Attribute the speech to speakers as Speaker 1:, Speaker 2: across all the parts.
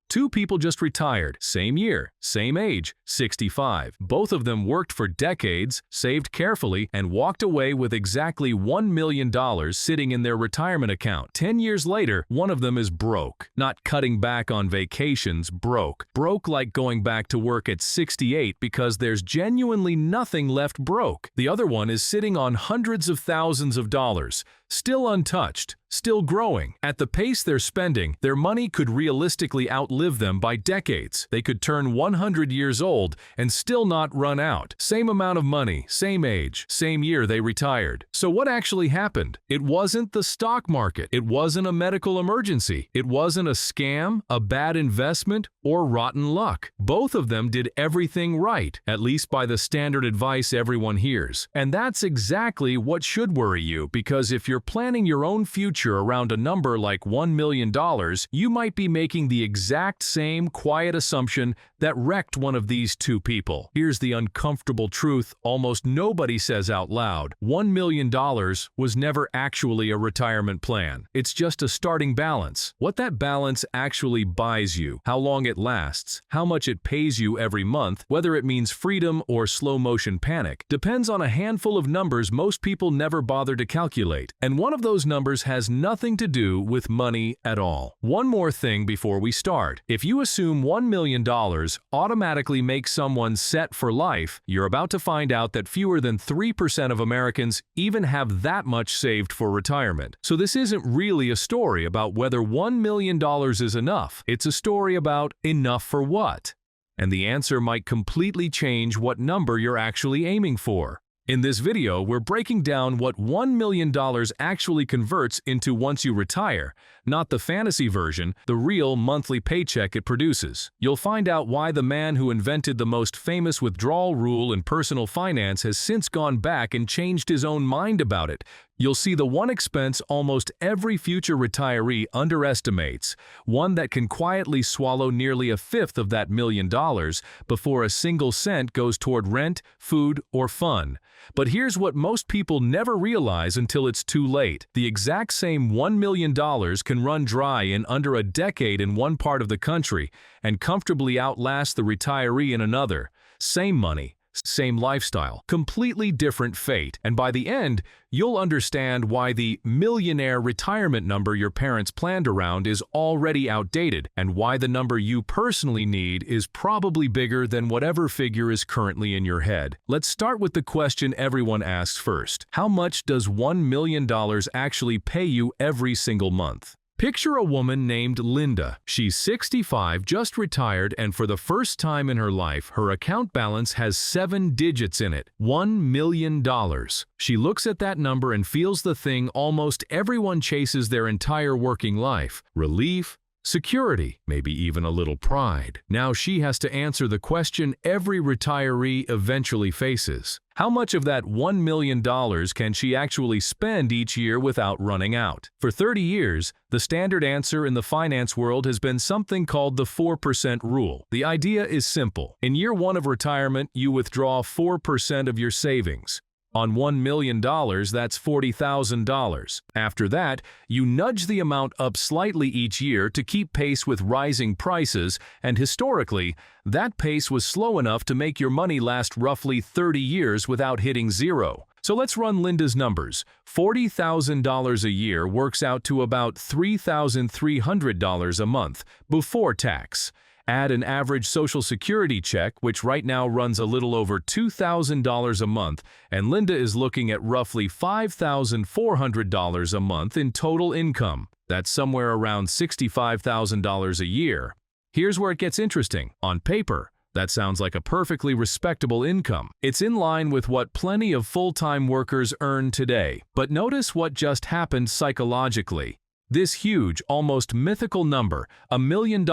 Speaker 1: Two people just retired, same year, same age, 65. Both of them worked for decades, saved carefully, and walked away with exactly $1 million sitting in their retirement account. 10 years later, one of them is broke. Not cutting back on vacations, broke. Broke like going back to work at 68 because there's genuinely nothing left broke. The other one is sitting on hundreds of thousands of dollars, still untouched, still growing. At the pace they're spending, their money could realistically outlive them by decades. They could turn 100 years old and still not run out. Same amount of money, same age, same year they retired. So what actually happened? It wasn't the stock market. It wasn't a medical emergency. It wasn't a scam, a bad investment, or rotten luck. Both of them did everything right, at least by the standard advice everyone hears. And that's exactly what should worry you, because if you're planning your own future around a number like $1 million, you might be making the exact same quiet assumption that wrecked one of these two people. Here's the uncomfortable truth almost nobody says out loud. $1 million was never actually a retirement plan. It's just a starting balance. What that balance actually buys you, how long it lasts, how much it pays you every month, whether it means freedom or slow-motion panic, depends on a handful of numbers most people never bother to calculate. And one of those numbers has nothing to do with money at all. One more thing before we start. If you assume $1 million automatically makes someone set for life, you're about to find out that fewer than 3% of Americans even have that much saved for retirement. So this isn't really a story about whether $1 million is enough. It's a story about enough for what? And the answer might completely change what number you're actually aiming for. In this video, we're breaking down what $1 million actually converts into once you retire, not the fantasy version, the real monthly paycheck it produces. You'll find out why the man who invented the most famous withdrawal rule in personal finance has since gone back and changed his own mind about it. You'll see the one expense almost every future retiree underestimates, one that can quietly swallow nearly a fifth of that $1 million before a single cent goes toward rent, food, or fun. But here's what most people never realize until it's too late. The exact same $1 million can run dry in under a decade in one part of the country and comfortably outlast the retiree in another. Same money, same lifestyle, completely different fate. And by the end, you'll understand why the millionaire retirement number your parents planned around is already outdated, and why the number you personally need is probably bigger than whatever figure is currently in your head. Let's start with the question everyone asks first. How much does $1 million actually pay you every single month? Picture a woman named Linda. She's 65, just retired, and for the first time in her life, her account balance has 7 digits in it. $1 million. She looks at that number and feels the thing almost everyone chases their entire working life: relief, security, maybe even a little pride. Now she has to answer the question every retiree eventually faces. How much of that $1 million can she actually spend each year without running out? For 30 years, the standard answer in the finance world has been something called the 4% rule. The idea is simple. In year one of retirement, you withdraw 4% of your savings. On $1 million, that's $40,000. After that, you nudge the amount up slightly each year to keep pace with rising prices, and historically, that pace was slow enough to make your money last roughly 30 years without hitting zero. So let's run Linda's numbers. $40,000 a year works out to about $3,300 a month, before tax. Add an average Social Security check, which right now runs a little over $2,000 a month, and Linda is looking at roughly $5,400 a month in total income. That's somewhere around $65,000 a year. Here's where it gets interesting. On paper, that sounds like a perfectly respectable income. It's in line with what plenty of full-time workers earn today. But notice what just happened psychologically. This huge, almost mythical number, $1 million,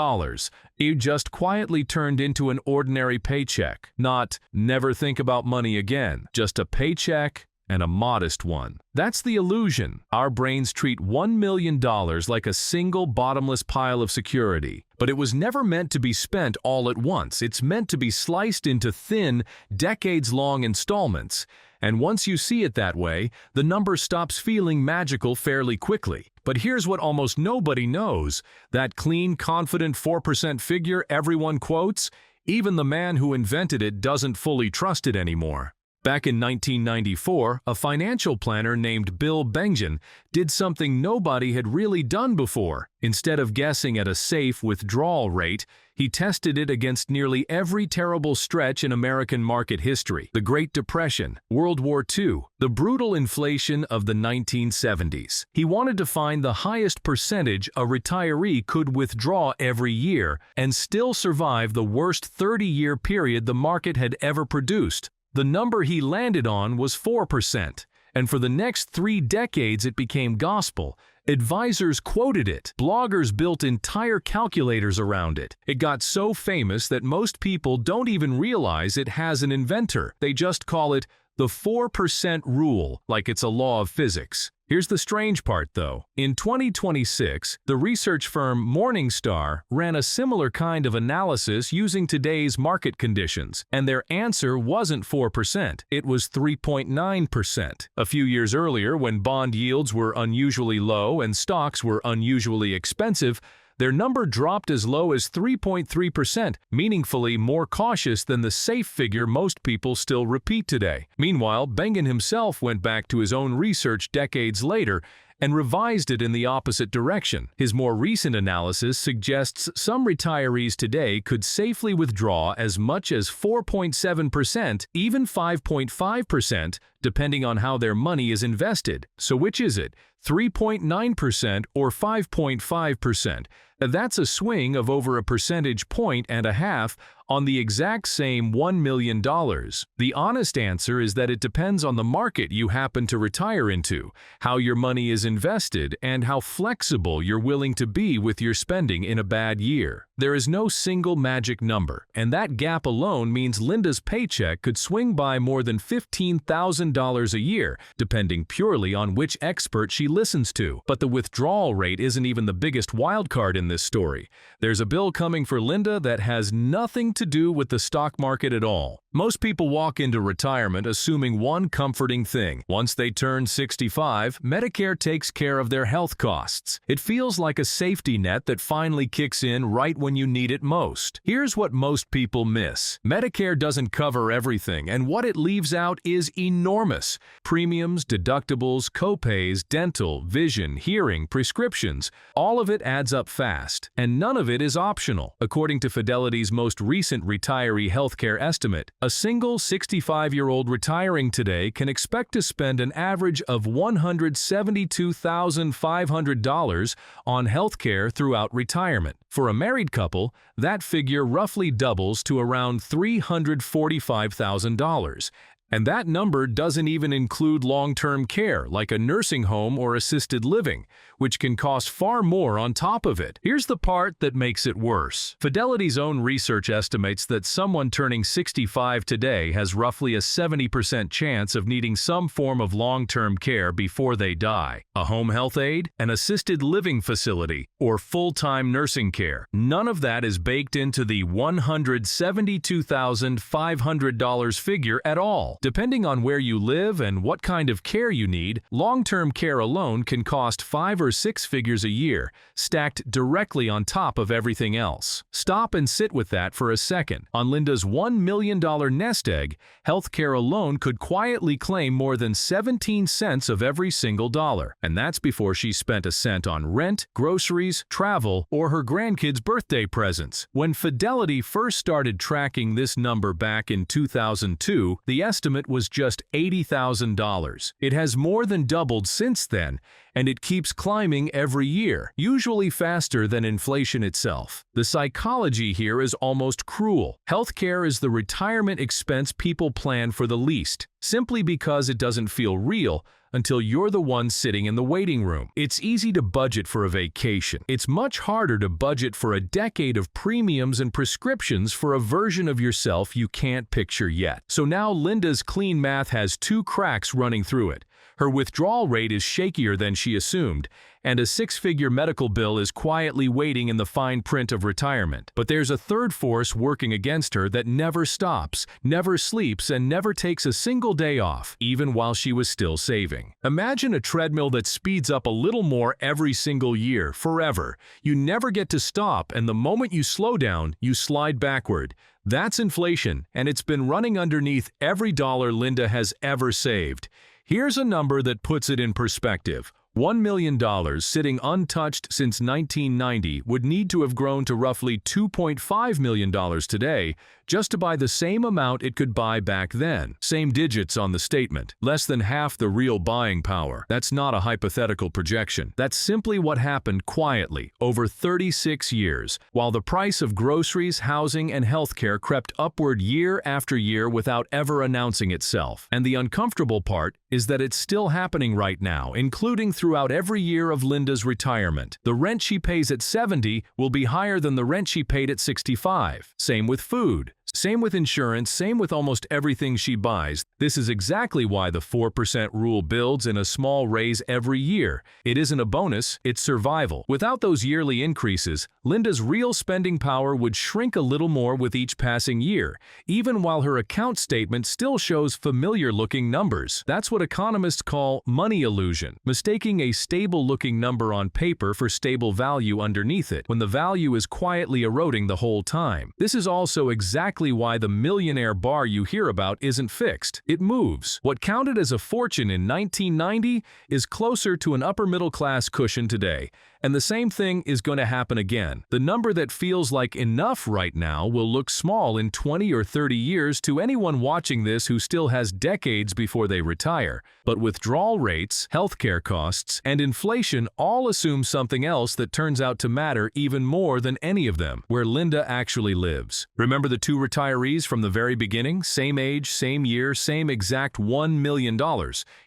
Speaker 1: it just quietly turned into an ordinary paycheck. Not, never think about money again, just a paycheck, and a modest one. That's the illusion. Our brains treat $1 million like a single bottomless pile of security. But it was never meant to be spent all at once. It's meant to be sliced into thin, decades-long installments. And once you see it that way, the number stops feeling magical fairly quickly. But here's what almost nobody knows. That clean, confident 4% figure everyone quotes, even the man who invented it doesn't fully trust it anymore. Back in 1994, a financial planner named Bill Bengen did something nobody had really done before. Instead of guessing at a safe withdrawal rate, he tested it against nearly every terrible stretch in American market history: the Great Depression, World War II, the brutal inflation of the 1970s. He wanted to find the highest percentage a retiree could withdraw every year and still survive the worst 30-year period the market had ever produced. The number he landed on was 4%, and for the next 3 decades it became gospel. Advisors quoted it. Bloggers built entire calculators around it. It got so famous that most people don't even realize it has an inventor. They just call it the 4% rule, like it's a law of physics. Here's the strange part, though. In 2026, the research firm Morningstar ran a similar kind of analysis using today's market conditions, and their answer wasn't 4%, it was 3.9%. A few years earlier, when bond yields were unusually low and stocks were unusually expensive, their number dropped as low as 3.3%, meaningfully more cautious than the safe figure most people still repeat today. Meanwhile, Bengen himself went back to his own research decades later and revised it in the opposite direction. His more recent analysis suggests some retirees today could safely withdraw as much as 4.7%, even 5.5%, depending on how their money is invested. So which is it? 3.9% or 5.5%? That's a swing of over a percentage point and a half on the exact same $1 million. The honest answer is that it depends on the market you happen to retire into, how your money is invested, and how flexible you're willing to be with your spending in a bad year. There is no single magic number, and that gap alone means Linda's paycheck could swing by more than $15,000 a year, depending purely on which expert she listens to. But the withdrawal rate isn't even the biggest wild card in this story. There's a bill coming for Linda that has nothing to do with the stock market at all. Most people walk into retirement assuming one comforting thing. Once they turn 65, Medicare takes care of their health costs. It feels like a safety net that finally kicks in right when you need it most. Here's what most people miss. Medicare doesn't cover everything, and what it leaves out is enormous. Premiums, deductibles, copays, dental, vision, hearing, prescriptions, all of it adds up fast, and none of it is optional. According to Fidelity's most recent retiree healthcare estimate, a single 65-year-old retiring today can expect to spend an average of $172,500 on healthcare throughout retirement. For a married couple, that figure roughly doubles to around $345,000. And that number doesn't even include long-term care, like a nursing home or assisted living, which can cost far more on top of it. Here's the part that makes it worse. Fidelity's own research estimates that someone turning 65 today has roughly a 70% chance of needing some form of long-term care before they die. A home health aide, an assisted living facility, or full-time nursing care. None of that is baked into the $172,500 figure at all. Depending on where you live and what kind of care you need, long-term care alone can cost 5 or 6 figures a year, stacked directly on top of everything else. Stop and sit with that for a second. On Linda's $1 million nest egg, healthcare alone could quietly claim more than 17 cents of every single dollar. And that's before she spent a cent on rent, groceries, travel, or her grandkids' birthday presents. When Fidelity first started tracking this number back in 2002, the estimate was just $80,000. It has more than doubled since then, and it keeps climbing every year, usually faster than inflation itself. The psychology here is almost cruel. Healthcare is the retirement expense people plan for the least. Simply because it doesn't feel real, until you're the one sitting in the waiting room. It's easy to budget for a vacation. It's much harder to budget for a decade of premiums and prescriptions for a version of yourself you can't picture yet. So now Linda's clean math has two cracks running through it. Her withdrawal rate is shakier than she assumed, and a six-figure medical bill is quietly waiting in the fine print of retirement. But there's a third force working against her that never stops, never sleeps, and never takes a single day off, even while she was still saving. Imagine a treadmill that speeds up a little more every single year, forever. You never get to stop, and the moment you slow down, you slide backward. That's inflation, and it's been running underneath every dollar Linda has ever saved. Here's a number that puts it in perspective. $1 million sitting untouched since 1990 would need to have grown to roughly $2.5 million today just to buy the same amount it could buy back then. Same digits on the statement. Less than half the real buying power. That's not a hypothetical projection. That's simply what happened quietly over 36 years, while the price of groceries, housing, and healthcare crept upward year after year without ever announcing itself. And the uncomfortable part is that it's still happening right now, including throughout every year of Linda's retirement. The rent she pays at 70 will be higher than the rent she paid at 65. Same with food. Same with insurance, same with almost everything she buys. This is exactly why the 4% rule builds in a small raise every year. It isn't a bonus, it's survival. Without those yearly increases, Linda's real spending power would shrink a little more with each passing year, even while her account statement still shows familiar-looking numbers. That's what economists call money illusion, mistaking a stable-looking number on paper for stable value underneath it, when the value is quietly eroding the whole time. This is also exactly why the millionaire bar you hear about isn't fixed. It moves. What counted as a fortune in 1990 is closer to an upper-middle-class cushion today, and the same thing is going to happen again. The number that feels like enough right now will look small in 20 or 30 years to anyone watching this who still has decades before they retire. But withdrawal rates, healthcare costs, and inflation all assume something else that turns out to matter even more than any of them: where Linda actually lives. Remember the two retirees from the very beginning? Same age, same year, same exact $1 million.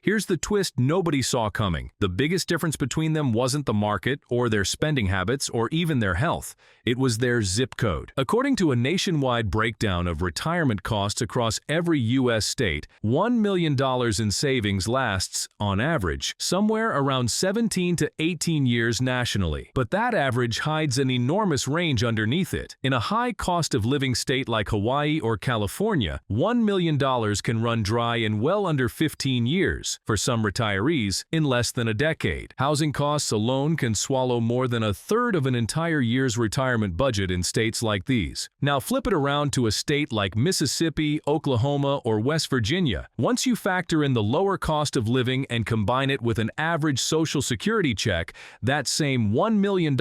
Speaker 1: Here's the twist nobody saw coming. The biggest difference between them wasn't the market, or their spending habits, or even their health. It was their zip code. According to a nationwide breakdown of retirement costs across every U.S. state, $1 million in savings lasts, on average, somewhere around 17 to 18 years nationally. But that average hides an enormous range underneath it. In a high cost of living state like Hawaii or California, $1 million can run dry in well under 15 years. For some retirees, in less than a decade. Housing costs alone can swallow more than a third of an entire year's retirement budget in states like these. Now flip it around to a state like Mississippi, Oklahoma, or West Virginia. Once you factor in the lower cost of living and combine it with an average Social Security check, that same $1 million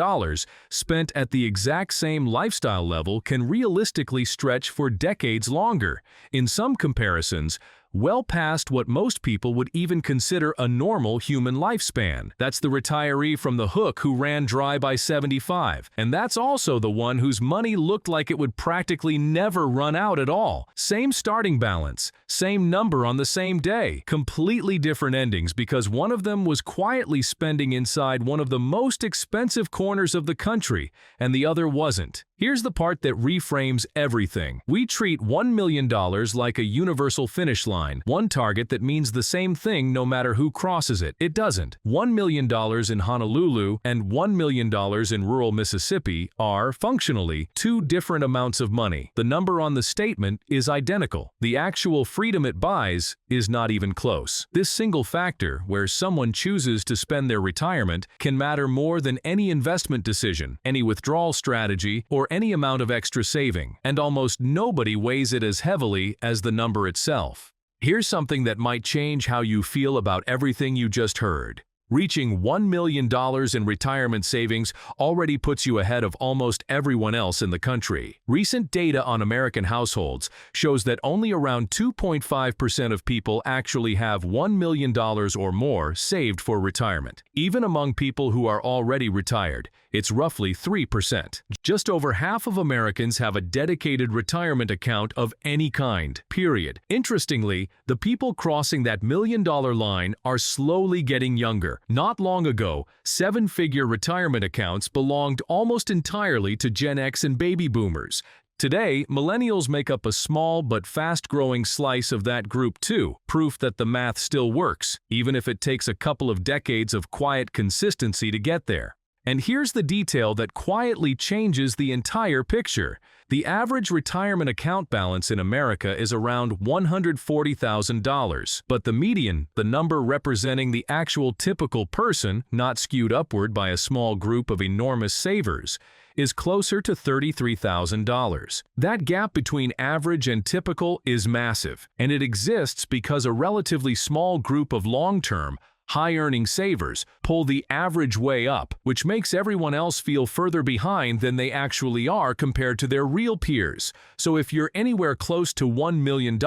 Speaker 1: spent at the exact same lifestyle level can realistically stretch for decades longer. In some comparisons, well past what most people would even consider a normal human lifespan. That's the retiree from the Hook who ran dry by 75. And that's also the one whose money looked like it would practically never run out at all. Same starting balance, same number on the same day. Completely different endings because one of them was quietly spending inside one of the most expensive corners of the country, and the other wasn't. Here's the part that reframes everything. We treat $1 million like a universal finish line, one target that means the same thing no matter who crosses it. It doesn't. $1 million in Honolulu and $1 million in rural Mississippi are, functionally, two different amounts of money. The number on the statement is identical. The actual freedom it buys is not even close. This single factor, where someone chooses to spend their retirement, can matter more than any investment decision, any withdrawal strategy, or any amount of extra saving, and almost nobody weighs it as heavily as the number itself. Here's something that might change how you feel about everything you just heard. Reaching $1 million in retirement savings already puts you ahead of almost everyone else in the country. Recent data on American households shows that only around 2.5% of people actually have $1 million or more saved for retirement. Even among people who are already retired, it's roughly 3%. Just over half of Americans have a dedicated retirement account of any kind, period. Interestingly, the people crossing that million-dollar line are slowly getting younger. Not long ago, seven-figure retirement accounts belonged almost entirely to Gen X and baby boomers. Today, millennials make up a small but fast-growing slice of that group too, proof that the math still works, even if it takes a couple of decades of quiet consistency to get there. And here's the detail that quietly changes the entire picture. The average retirement account balance in America is around $140,000, but the median, the number representing the actual typical person, not skewed upward by a small group of enormous savers, is closer to $33,000. That gap between average and typical is massive, and it exists because a relatively small group of long-term, high-earning savers pull the average way up, which makes everyone else feel further behind than they actually are compared to their real peers. So if you're anywhere close to $1 million,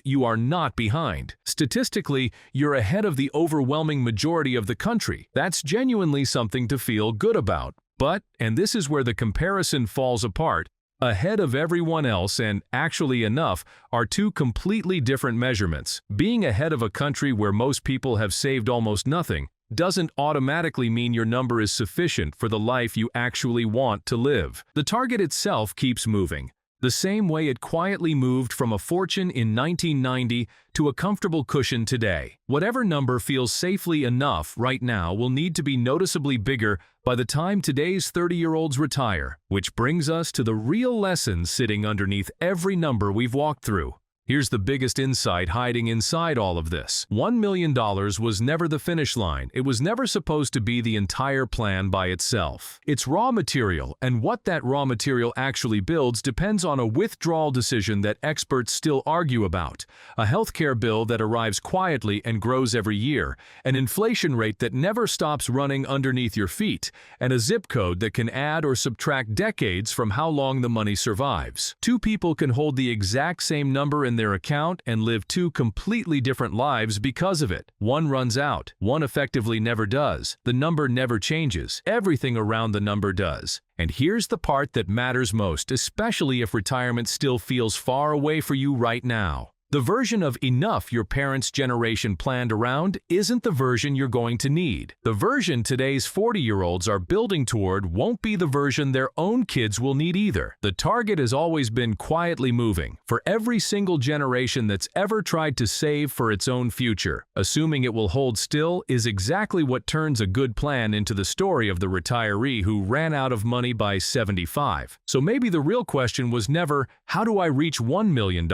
Speaker 1: you are not behind. Statistically, you're ahead of the overwhelming majority of the country. That's genuinely something to feel good about. But, and this is where the comparison falls apart, ahead of everyone else and actually enough are two completely different measurements. Being ahead of a country where most people have saved almost nothing doesn't automatically mean your number is sufficient for the life you actually want to live. The target itself keeps moving, the same way it quietly moved from a fortune in 1990 to a comfortable cushion today. Whatever number feels safely enough right now will need to be noticeably bigger by the time today's 30-year-olds retire, which brings us to the real lessons sitting underneath every number we've walked through. Here's the biggest insight hiding inside all of this. $1 million was never the finish line. It was never supposed to be the entire plan by itself. It's raw material, and what that raw material actually builds depends on a withdrawal decision that experts still argue about, a healthcare bill that arrives quietly and grows every year, an inflation rate that never stops running underneath your feet, and a zip code that can add or subtract decades from how long the money survives. Two people can hold the exact same number in their account and live two completely different lives because of it. One runs out. One effectively never does. The number never changes. Everything around the number does. And here's the part that matters most, especially if retirement still feels far away for you right now. The version of enough your parents' generation planned around isn't the version you're going to need. The version today's 40-year-olds are building toward won't be the version their own kids will need either. The target has always been quietly moving for every single generation that's ever tried to save for its own future. Assuming it will hold still is exactly what turns a good plan into the story of the retiree who ran out of money by 75. So maybe the real question was never, how do I reach $1 million?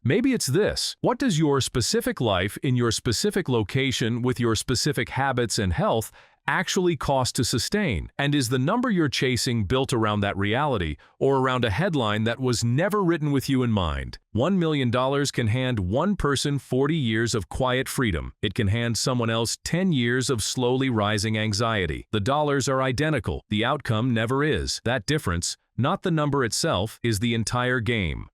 Speaker 1: Maybe it's this: what does your specific life in your specific location with your specific habits and health actually cost to sustain? And is the number you're chasing built around that reality or around a headline that was never written with you in mind? $1 million can hand one person 40 years of quiet freedom. It can hand someone else 10 years of slowly rising anxiety. The dollars are identical. The outcome never is. That difference, not the number itself, is the entire game.